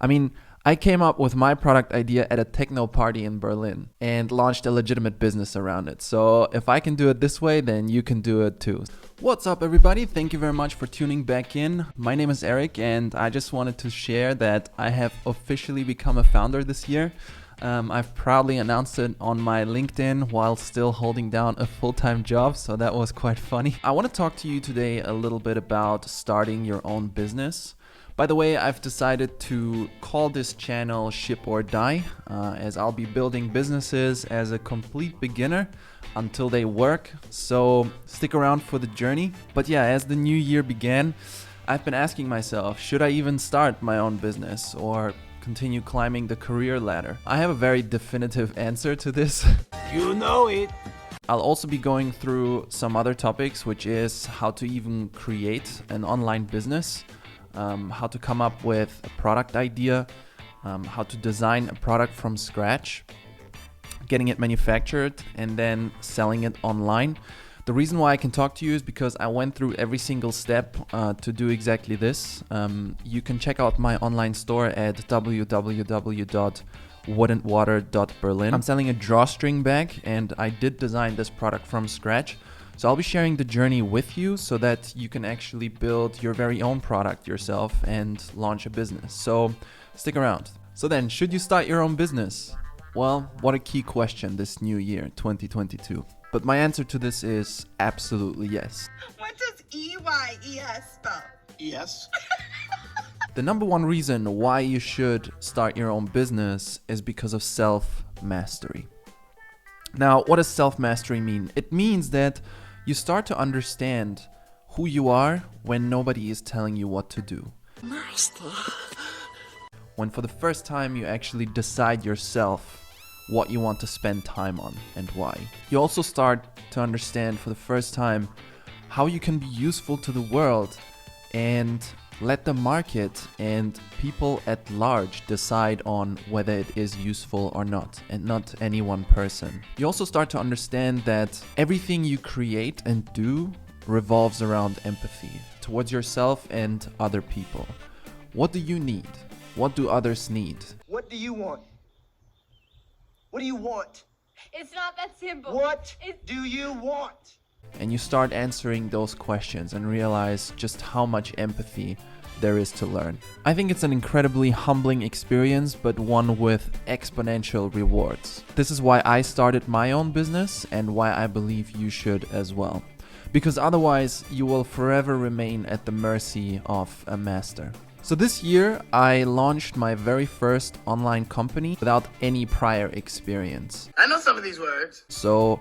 I mean, I came up with my product idea at a techno party in Berlin and launched a legitimate business around it. So if I can do it this way, then you can do it too. What's up, everybody? Thank you very much for tuning back in. My name is Erik, and I just wanted to share that I have officially become a founder this year. I've proudly announced it on my LinkedIn while still holding down a full-time job, so that was quite funny. I want to talk to you today a little bit about starting your own business. By the way, I've decided to call this channel Ship or Die, as I'll be building businesses as a complete beginner until they work, so stick around for the journey. But yeah, as the new year began, I've been asking myself, should I even start my own business or continue climbing the career ladder? I have a very definitive answer to this. You know it. I'll also be going through some other topics, which is how to even create an online business, how to come up with a product idea, how to design a product from scratch, getting it manufactured, and then selling it online. The reason why I can talk to you is because I went through every single step to do exactly this. You can check out my online store at www.woodandwater.berlin. I'm selling a drawstring bag, and I did design this product from scratch. So I'll be sharing the journey with you so that you can actually build your very own product yourself and launch a business. So stick around. So then, should you start your own business? Well, what a key question this new year, 2022. But my answer to this is absolutely yes. What does EYES spell? Yes. The number one reason why you should start your own business is because of self-mastery. Now, what does self-mastery mean? It means that you start to understand who you are when nobody is telling you what to do. Master. When for the first time you actually decide yourself what you want to spend time on and why. You also start to understand for the first time how you can be useful to the world and let the market and people at large decide on whether it is useful or not, and not any one person. You also start to understand that everything you create and do revolves around empathy towards yourself and other people. What do you need? What do others need? What do you want? What do you want? It's not that simple. What do you want? And you start answering those questions and realize just how much empathy there is to learn. I think it's an incredibly humbling experience, but one with exponential rewards. This is why I started my own business and why I believe you should as well. Because otherwise you will forever remain at the mercy of a master. So this year I launched my very first online company without any prior experience. I know some of these words. So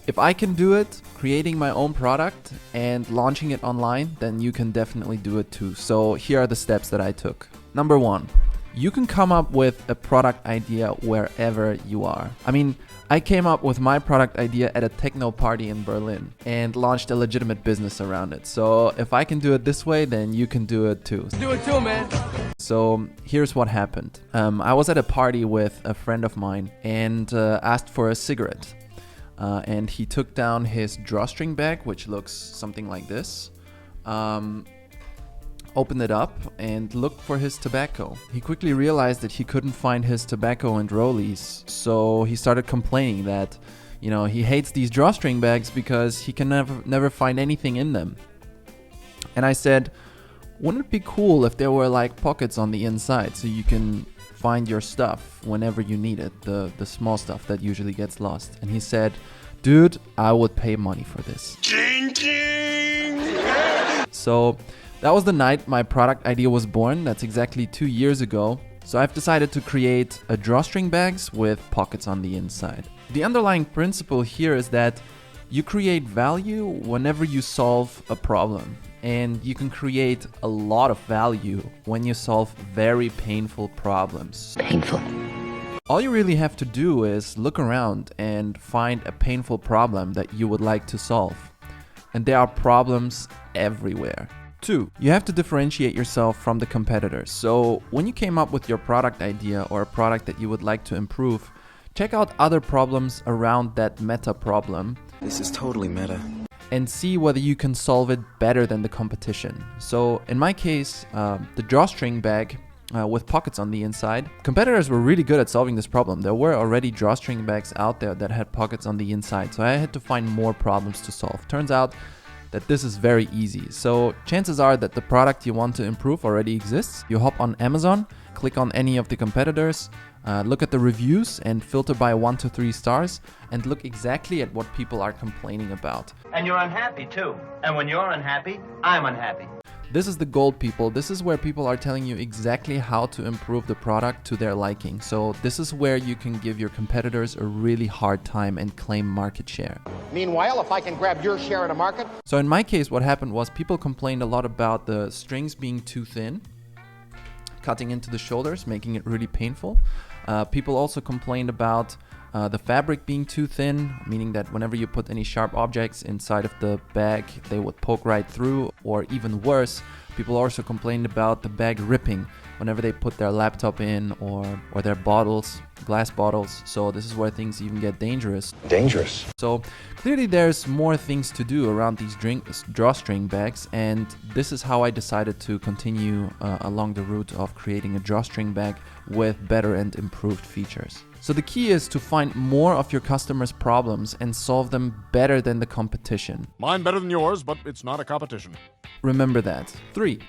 if I can do it, creating my own product and launching it online, then you can definitely do it too. So here are the steps that I took. Number one, you can come up with a product idea wherever you are. I mean, I came up with my product idea at a techno party in Berlin and launched a legitimate business around it. So if I can do it this way, then you can do it too. Do it too, man. So here's what happened. I was at a party with a friend of mine and asked for a cigarette. And he took down his drawstring bag, which looks something like this, opened it up and looked for his tobacco. He quickly realized that he couldn't find his tobacco and rollies, so he started complaining that, he hates these drawstring bags because he can never find anything in them. And I said, wouldn't it be cool if there were like pockets on the inside so you can find your stuff whenever you need it, the small stuff that usually gets lost? And he said, dude, I would pay money for this. Ching, ching. So that was the night my product idea was born. That's exactly 2 years ago. So I've decided to create a drawstring bags with pockets on the inside. The underlying principle here is that you create value whenever you solve a problem. And you can create a lot of value when you solve very painful problems. Painful. All you really have to do is look around and find a painful problem that you would like to solve. And there are problems everywhere. 2, you have to differentiate yourself from the competitors. So when you came up with your product idea or a product that you would like to improve, check out other problems around that meta problem. This is totally meta. And see whether you can solve it better than the competition. So in my case, the drawstring bag with pockets on the inside. Competitors were really good at solving this problem. There were already drawstring bags out there that had pockets on the inside, so I had to find more problems to solve. Turns out that this is very easy. So chances are that the product you want to improve already exists. You hop on Amazon, click on any of the competitors, look at the reviews and filter by 1 to 3 stars and look exactly at what people are complaining about. And you're unhappy too. And when you're unhappy, I'm unhappy. This is the gold, people. This is where people are telling you exactly how to improve the product to their liking. So this is where you can give your competitors a really hard time and claim market share. Meanwhile, if I can grab your share in a market... So in my case, what happened was people complained a lot about the strings being too thin, cutting into the shoulders, making it really painful. People also complained about the fabric being too thin, meaning that whenever you put any sharp objects inside of the bag, they would poke right through, or even worse, people also complained about the bag ripping whenever they put their laptop in or their bottles, glass bottles. So this is where things even get dangerous. Dangerous. So clearly there's more things to do around these drawstring bags, and this is how I decided to continue along the route of creating a drawstring bag with better and improved features. So the key is to find more of your customers' problems and solve them better than the competition. Mine better than yours, but it's not a competition. Remember that. 3.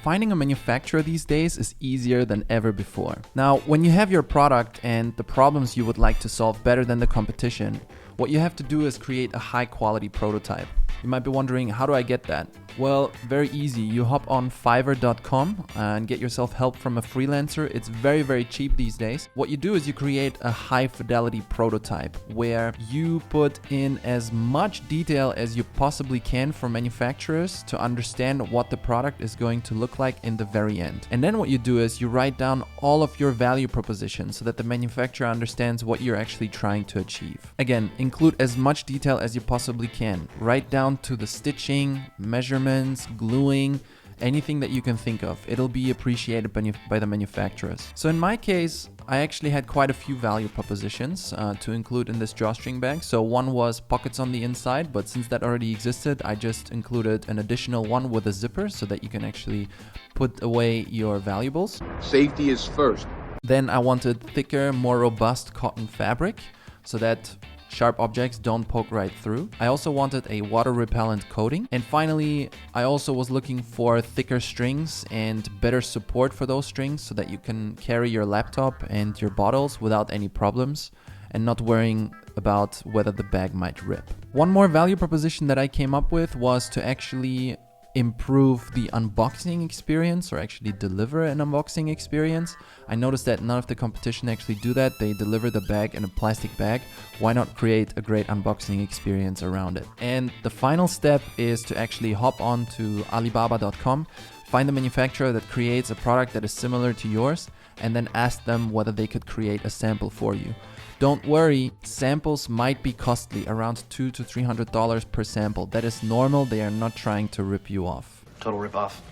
Finding a manufacturer these days is easier than ever before. Now, when you have your product and the problems you would like to solve better than the competition, what you have to do is create a high quality prototype. You might be wondering, how do I get that? Well, very easy. You hop on Fiverr.com and get yourself help from a freelancer. It's very, very cheap these days. What you do is you create a high fidelity prototype where you put in as much detail as you possibly can for manufacturers to understand what the product is going to look like in the very end. And then what you do is you write down all of your value propositions so that the manufacturer understands what you're actually trying to achieve. Again, include as much detail as you possibly can. Write down to the stitching, measurements, gluing, anything that you can think of. It'll be appreciated by the manufacturers. So in my case, I actually had quite a few value propositions to include in this drawstring bag. So one was pockets on the inside, but since that already existed, I just included an additional one with a zipper so that you can actually put away your valuables. Safety is first. Then I wanted thicker, more robust cotton fabric so that sharp objects don't poke right through. I also wanted a water repellent coating. And finally, I also was looking for thicker strings and better support for those strings so that you can carry your laptop and your bottles without any problems and not worrying about whether the bag might rip. One more value proposition that I came up with was to actually improve the unboxing experience, or actually deliver an unboxing experience. I noticed that none of the competition actually do that. They deliver the bag in a plastic bag. Why not create a great unboxing experience around it? And the final step is to actually hop on to Alibaba.com, find the manufacturer that creates a product that is similar to yours, and then ask them whether they could create a sample for you. Don't worry, samples might be costly, around $200 to $300 per sample. That is normal, they are not trying to rip you off. Total rip-off.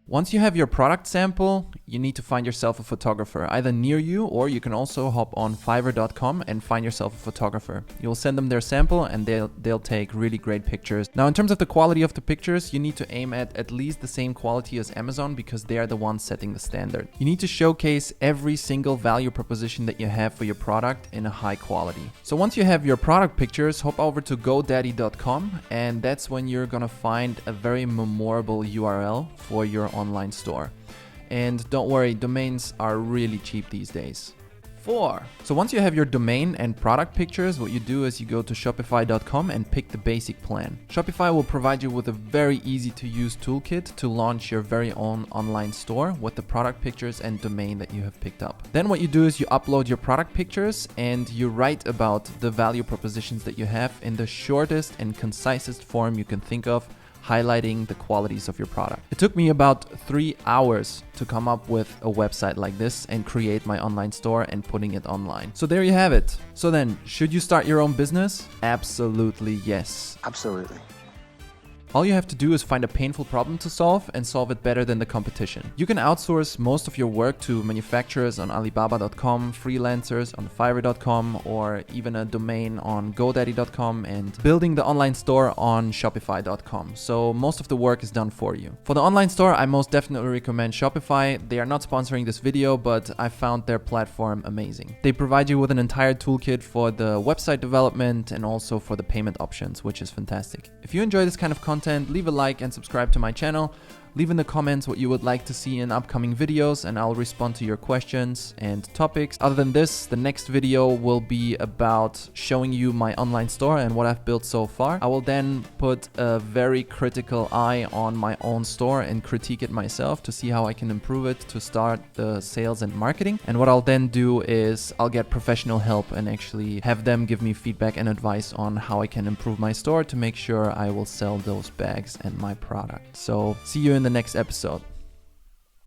Once you have your product sample, you need to find yourself a photographer, either near you, or you can also hop on Fiverr.com and find yourself a photographer. You'll send them their sample and they'll take really great pictures. Now, in terms of the quality of the pictures, you need to aim at least the same quality as Amazon because they are the ones setting the standard. You need to showcase every single value proposition that you have for your product in a high quality. So once you have your product pictures, hop over to GoDaddy.com, and that's when you're gonna find a very memorable URL for your online store. And don't worry, domains are really cheap these days. 4. So once you have your domain and product pictures, what you do is you go to Shopify.com and pick the basic plan. Shopify will provide you with a very easy to use toolkit to launch your very own online store with the product pictures and domain that you have picked up. Then what you do is you upload your product pictures and you write about the value propositions that you have in the shortest and concisest form you can think of, highlighting the qualities of your product. It took me about 3 hours to come up with a website like this and create my online store and putting it online. So there you have it. So then, should you start your own business? Absolutely yes. Absolutely. All you have to do is find a painful problem to solve and solve it better than the competition. You can outsource most of your work to manufacturers on Alibaba.com, freelancers on Fiverr.com, or even a domain on GoDaddy.com, and building the online store on Shopify.com. So most of the work is done for you. For the online store, I most definitely recommend Shopify. They are not sponsoring this video, but I found their platform amazing. They provide you with an entire toolkit for the website development and also for the payment options, which is fantastic. If you enjoy this kind of content, leave a like and subscribe to my channel. Leave in the comments what you would like to see in upcoming videos, and I'll respond to your questions and topics. Other than this, the next video will be about showing you my online store and what I've built so far. I will then put a very critical eye on my own store and critique it myself to see how I can improve it to start the sales and marketing. And what I'll then do is I'll get professional help and actually have them give me feedback and advice on how I can improve my store to make sure I will sell those bags and my product. So see you in the next episode.